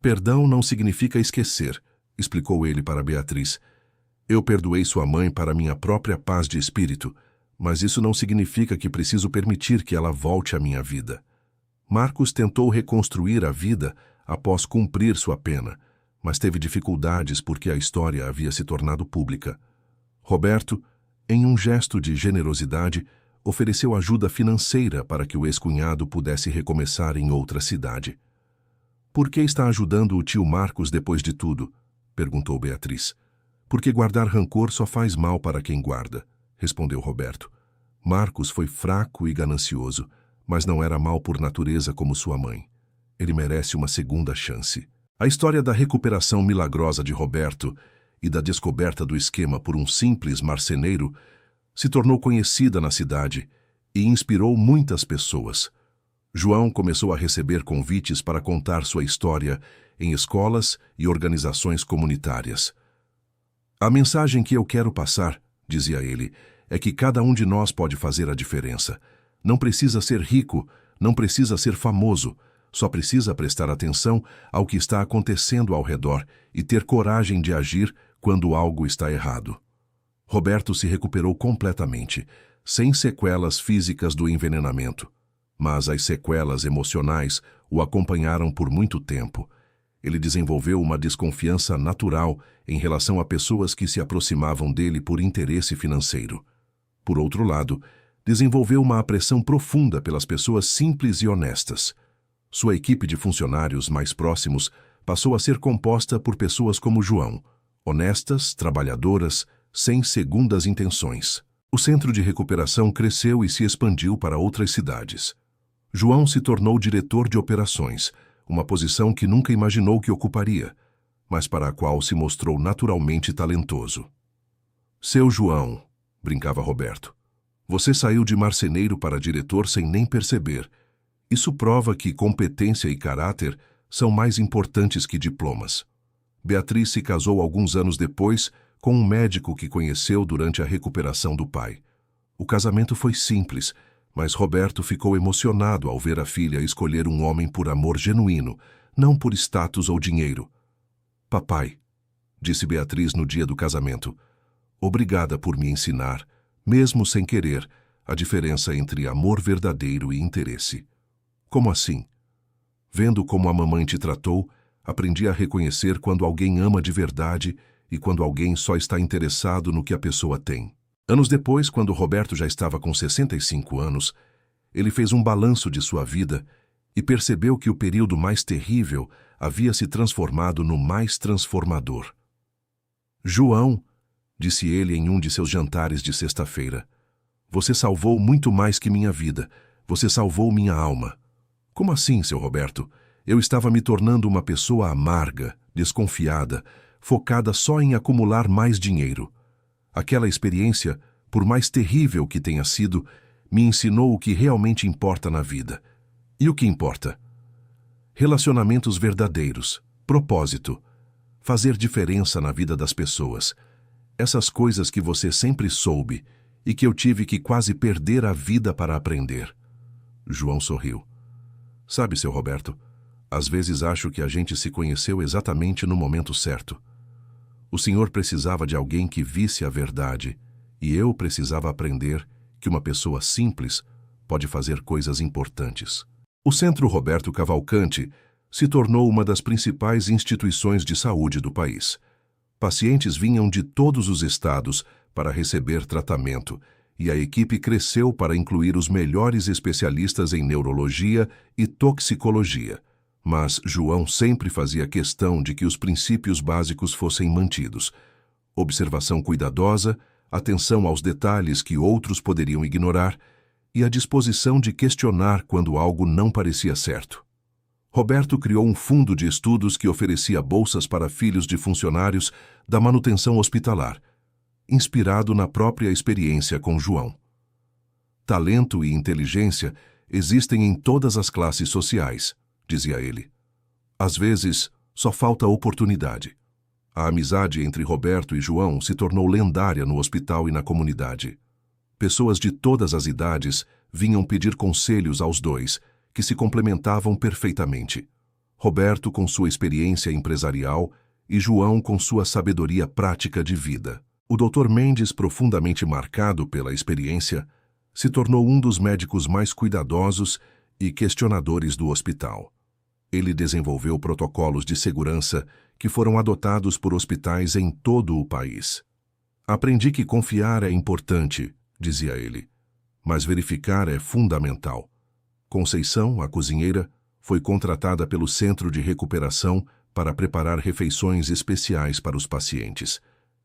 Perdão não significa esquecer, explicou ele para Beatriz. Eu perdoei sua mãe para minha própria paz de espírito, mas isso não significa que preciso permitir que ela volte à minha vida. Marcos tentou reconstruir a vida após cumprir sua pena, mas teve dificuldades porque a história havia se tornado pública. Roberto, em um gesto de generosidade, ofereceu ajuda financeira para que o ex-cunhado pudesse recomeçar em outra cidade. "Por que está ajudando o tio Marcos depois de tudo?" perguntou Beatriz. "Porque guardar rancor só faz mal para quem guarda", respondeu Roberto. Marcos foi fraco e ganancioso, mas não era mau por natureza como sua mãe. Ele merece uma segunda chance. A história da recuperação milagrosa de Roberto e da descoberta do esquema por um simples marceneiro se tornou conhecida na cidade e inspirou muitas pessoas. João começou a receber convites para contar sua história em escolas e organizações comunitárias. "A mensagem que eu quero passar", dizia ele, "é que cada um de nós pode fazer a diferença. Não precisa ser rico, não precisa ser famoso, só precisa prestar atenção ao que está acontecendo ao redor e ter coragem de agir quando algo está errado." Roberto se recuperou completamente, sem sequelas físicas do envenenamento, mas as sequelas emocionais o acompanharam por muito tempo. Ele desenvolveu uma desconfiança natural em relação a pessoas que se aproximavam dele por interesse financeiro. Por outro lado, desenvolveu uma apreensão profunda pelas pessoas simples e honestas. Sua equipe de funcionários mais próximos passou a ser composta por pessoas como João, honestas, trabalhadoras, sem segundas intenções. O centro de recuperação cresceu e se expandiu para outras cidades. João se tornou diretor de operações, uma posição que nunca imaginou que ocuparia, mas para a qual se mostrou naturalmente talentoso. "Seu João", brincava Roberto, "você saiu de marceneiro para diretor sem nem perceber. Isso prova que competência e caráter são mais importantes que diplomas." Beatriz se casou alguns anos depois com um médico que conheceu durante a recuperação do pai. O casamento foi simples, mas Roberto ficou emocionado ao ver a filha escolher um homem por amor genuíno, não por status ou dinheiro. "Papai", disse Beatriz no dia do casamento, "obrigada por me ensinar, mesmo sem querer, a diferença entre amor verdadeiro e interesse." "Como assim?" "Vendo como a mamãe te tratou, aprendi a reconhecer quando alguém ama de verdade e quando alguém só está interessado no que a pessoa tem." Anos depois, quando Roberto já estava com 65 anos, ele fez um balanço de sua vida e percebeu que o período mais terrível havia se transformado no mais transformador. "João", disse ele em um de seus jantares de sexta-feira, "você salvou muito mais que minha vida. Você salvou minha alma." "Como assim, seu Roberto? Eu estava me tornando uma pessoa amarga, desconfiada, focada só em acumular mais dinheiro. Aquela experiência, por mais terrível que tenha sido, me ensinou o que realmente importa na vida. E o que importa? Relacionamentos verdadeiros, propósito, fazer diferença na vida das pessoas. Essas coisas que você sempre soube e que eu tive que quase perder a vida para aprender." João sorriu. "Sabe, seu Roberto, às vezes acho que a gente se conheceu exatamente no momento certo. O senhor precisava de alguém que visse a verdade, e eu precisava aprender que uma pessoa simples pode fazer coisas importantes." O Centro Roberto Cavalcante se tornou uma das principais instituições de saúde do país. Pacientes vinham de todos os estados para receber tratamento, e a equipe cresceu para incluir os melhores especialistas em neurologia e toxicologia. Mas João sempre fazia questão de que os princípios básicos fossem mantidos: observação cuidadosa, atenção aos detalhes que outros poderiam ignorar e a disposição de questionar quando algo não parecia certo. Roberto criou um fundo de estudos que oferecia bolsas para filhos de funcionários da manutenção hospitalar, inspirado na própria experiência com João. "Talento e inteligência existem em todas as classes sociais", dizia ele. "Às vezes, só falta oportunidade." A amizade entre Roberto e João se tornou lendária no hospital e na comunidade. Pessoas de todas as idades vinham pedir conselhos aos dois, que se complementavam perfeitamente. Roberto com sua experiência empresarial e João com sua sabedoria prática de vida. O Dr. Mendes, profundamente marcado pela experiência, se tornou um dos médicos mais cuidadosos e questionadores do hospital. Ele desenvolveu protocolos de segurança que foram adotados por hospitais em todo o país. Aprendi que confiar é importante, dizia ele, mas verificar é fundamental. Conceição, a cozinheira, foi contratada pelo Centro de Recuperação para preparar refeições especiais para os pacientes.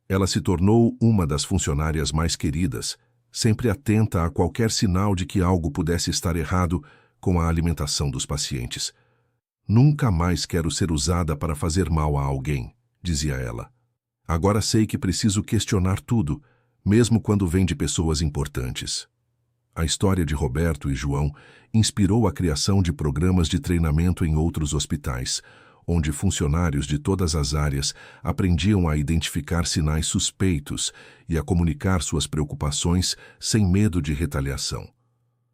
Ela se tornou uma das funcionárias mais queridas, sempre atenta a qualquer sinal de que algo pudesse estar errado com a alimentação dos pacientes. Nunca mais quero ser usada para fazer mal a alguém, dizia ela. Agora sei que preciso questionar tudo, mesmo quando vem de pessoas importantes. A história de Roberto e João inspirou a criação de programas de treinamento em outros hospitais, onde funcionários de todas as áreas aprendiam a identificar sinais suspeitos e a comunicar suas preocupações sem medo de retaliação.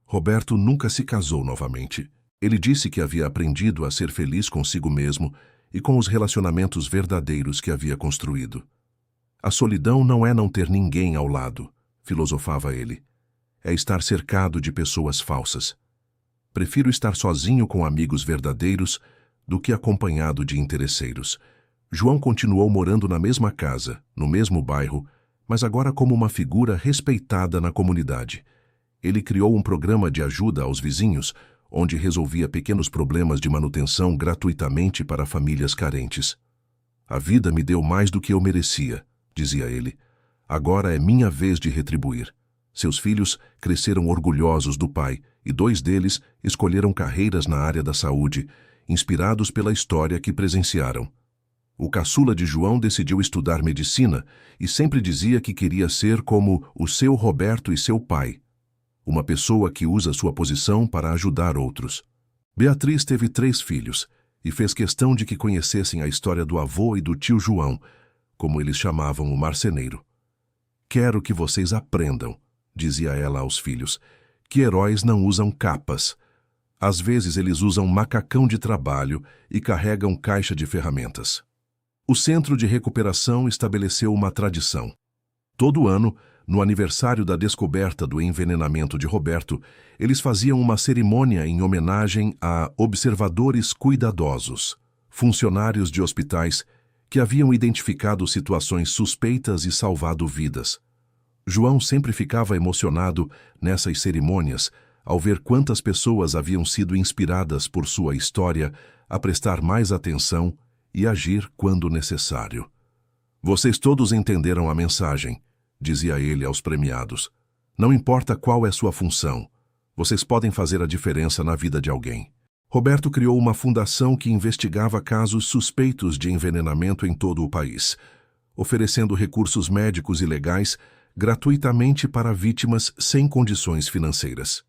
Roberto nunca se casou novamente. Ele disse que havia aprendido a ser feliz consigo mesmo e com os relacionamentos verdadeiros que havia construído. A solidão não é não ter ninguém ao lado, filosofava ele. É estar cercado de pessoas falsas. Prefiro estar sozinho com amigos verdadeiros do que acompanhado de interesseiros. João continuou morando na mesma casa, no mesmo bairro, mas agora como uma figura respeitada na comunidade. Ele criou um programa de ajuda aos vizinhos, onde resolvia pequenos problemas de manutenção gratuitamente para famílias carentes. A vida me deu mais do que eu merecia, dizia ele. Agora é minha vez de retribuir. Seus filhos cresceram orgulhosos do pai e 2 deles escolheram carreiras na área da saúde, inspirados pela história que presenciaram. O caçula de João decidiu estudar medicina e sempre dizia que queria ser como o seu Roberto e seu pai, uma pessoa que usa sua posição para ajudar outros. Beatriz teve 3 filhos e fez questão de que conhecessem a história do avô e do tio João, como eles chamavam o marceneiro. Quero que vocês aprendam, dizia ela aos filhos, que heróis não usam capas. Às vezes eles usam macacão de trabalho e carregam caixa de ferramentas. O Centro de Recuperação estabeleceu uma tradição. Todo ano, no aniversário da descoberta do envenenamento de Roberto, eles faziam uma cerimônia em homenagem a observadores cuidadosos, funcionários de hospitais que haviam identificado situações suspeitas e salvado vidas. João sempre ficava emocionado nessas cerimônias ao ver quantas pessoas haviam sido inspiradas por sua história a prestar mais atenção e agir quando necessário. Vocês todos entenderam a mensagem, dizia ele aos premiados. Não importa qual é sua função, vocês podem fazer a diferença na vida de alguém. Roberto criou uma fundação que investigava casos suspeitos de envenenamento em todo o país, oferecendo recursos médicos e legais gratuitamente para vítimas sem condições financeiras.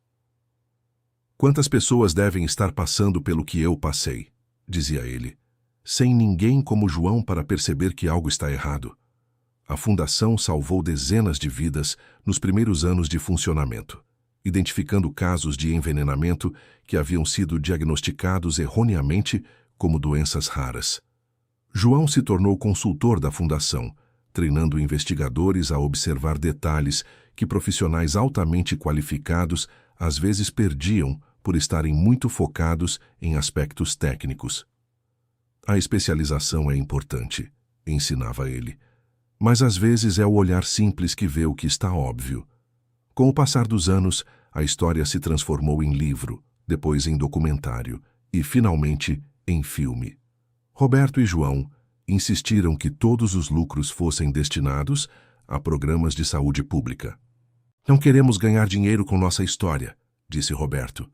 Quantas pessoas devem estar passando pelo que eu passei, dizia ele, sem ninguém como João para perceber que algo está errado. A fundação salvou dezenas de vidas nos primeiros anos de funcionamento, identificando casos de envenenamento que haviam sido diagnosticados erroneamente como doenças raras. João se tornou consultor da fundação, treinando investigadores a observar detalhes que profissionais altamente qualificados às vezes perdiam por estarem muito focados em aspectos técnicos. A especialização é importante, ensinava ele, mas às vezes é o olhar simples que vê o que está óbvio. Com o passar dos anos, a história se transformou em livro, depois em documentário e, finalmente, em filme. Roberto e João insistiram que todos os lucros fossem destinados a programas de saúde pública. Não queremos ganhar dinheiro com nossa história, disse Roberto.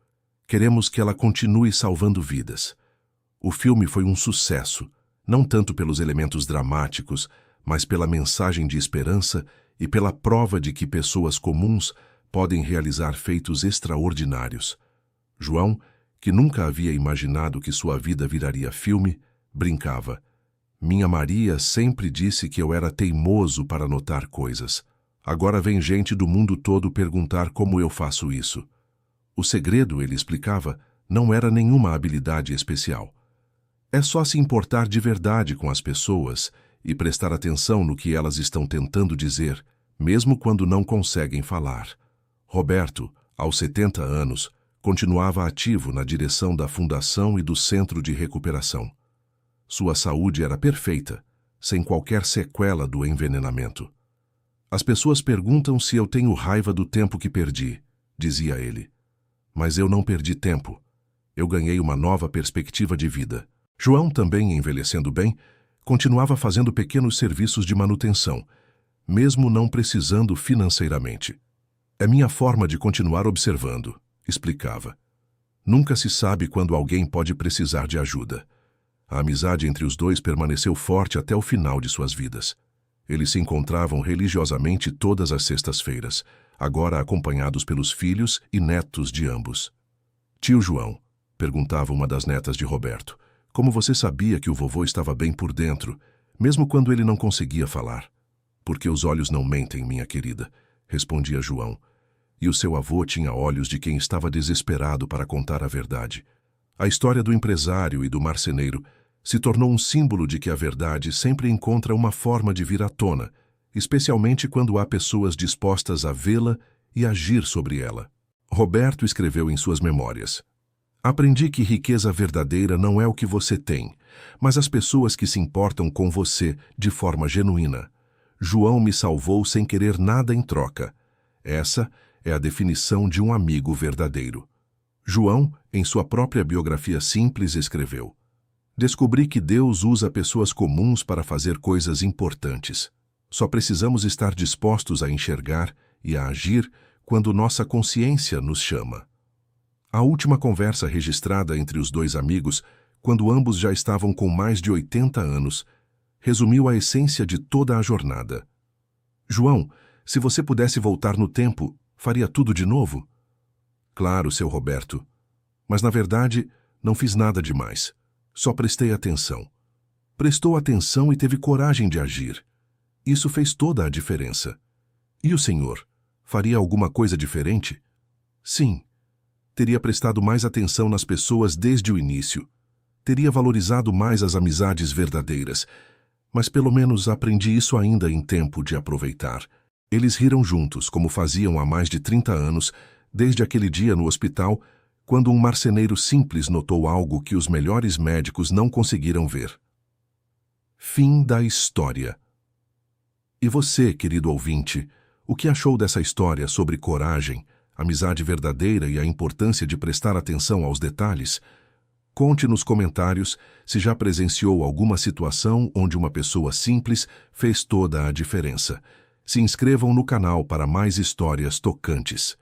Queremos que ela continue salvando vidas. O filme foi um sucesso, não tanto pelos elementos dramáticos, mas pela mensagem de esperança e pela prova de que pessoas comuns podem realizar feitos extraordinários. João, que nunca havia imaginado que sua vida viraria filme, brincava. Minha Maria sempre disse que eu era teimoso para notar coisas. Agora vem gente do mundo todo perguntar como eu faço isso. O segredo, ele explicava, não era nenhuma habilidade especial. É só se importar de verdade com as pessoas e prestar atenção no que elas estão tentando dizer, mesmo quando não conseguem falar. Roberto, aos 70 anos, Continuava ativo na direção da fundação e do centro de recuperação. Sua saúde era perfeita, sem qualquer sequela do envenenamento. As pessoas perguntam se eu tenho raiva do tempo que perdi, dizia ele. Mas eu não perdi tempo. Eu ganhei uma nova perspectiva de vida. João, também envelhecendo bem, continuava fazendo pequenos serviços de manutenção, mesmo não precisando financeiramente. É minha forma de continuar observando, explicava. Nunca se sabe quando alguém pode precisar de ajuda. A amizade entre os dois permaneceu forte até o final de suas vidas. Eles se encontravam religiosamente todas as sextas-feiras, agora acompanhados pelos filhos e netos de ambos. Tio João, perguntava uma das netas de Roberto, como você sabia que o vovô estava bem por dentro, mesmo quando ele não conseguia falar? Porque os olhos não mentem, minha querida, respondia João. E o seu avô tinha olhos de quem estava desesperado para contar a verdade. A história do empresário e do marceneiro se tornou um símbolo de que a verdade sempre encontra uma forma de vir à tona, especialmente quando há pessoas dispostas a vê-la e agir sobre ela. Roberto escreveu em suas memórias: aprendi que riqueza verdadeira não é o que você tem, mas as pessoas que se importam com você de forma genuína. João me salvou sem querer nada em troca. Essa é a definição de um amigo verdadeiro. João, em sua própria biografia simples, escreveu: descobri que Deus usa pessoas comuns para fazer coisas importantes. Só precisamos estar dispostos a enxergar e a agir quando nossa consciência nos chama. A última conversa registrada entre os dois amigos, quando ambos já estavam com mais de 80 anos, resumiu a essência de toda a jornada. João, se você pudesse voltar no tempo, faria tudo de novo? Claro, seu Roberto. Mas, na verdade, não fiz nada demais. Só prestei atenção. Prestou atenção e teve coragem de agir. Isso fez toda a diferença. E o senhor? Faria alguma coisa diferente? Sim. Teria prestado mais atenção nas pessoas desde o início. Teria valorizado mais as amizades verdadeiras. Mas pelo menos aprendi isso ainda em tempo de aproveitar. Eles riram juntos, como faziam há mais de 30 anos, desde aquele dia no hospital, quando um marceneiro simples notou algo que os melhores médicos não conseguiram ver. Fim da história. E você, querido ouvinte, o que achou dessa história sobre coragem, amizade verdadeira e a importância de prestar atenção aos detalhes? Conte nos comentários se já presenciou alguma situação onde uma pessoa simples fez toda a diferença. Se inscrevam no canal para mais histórias tocantes.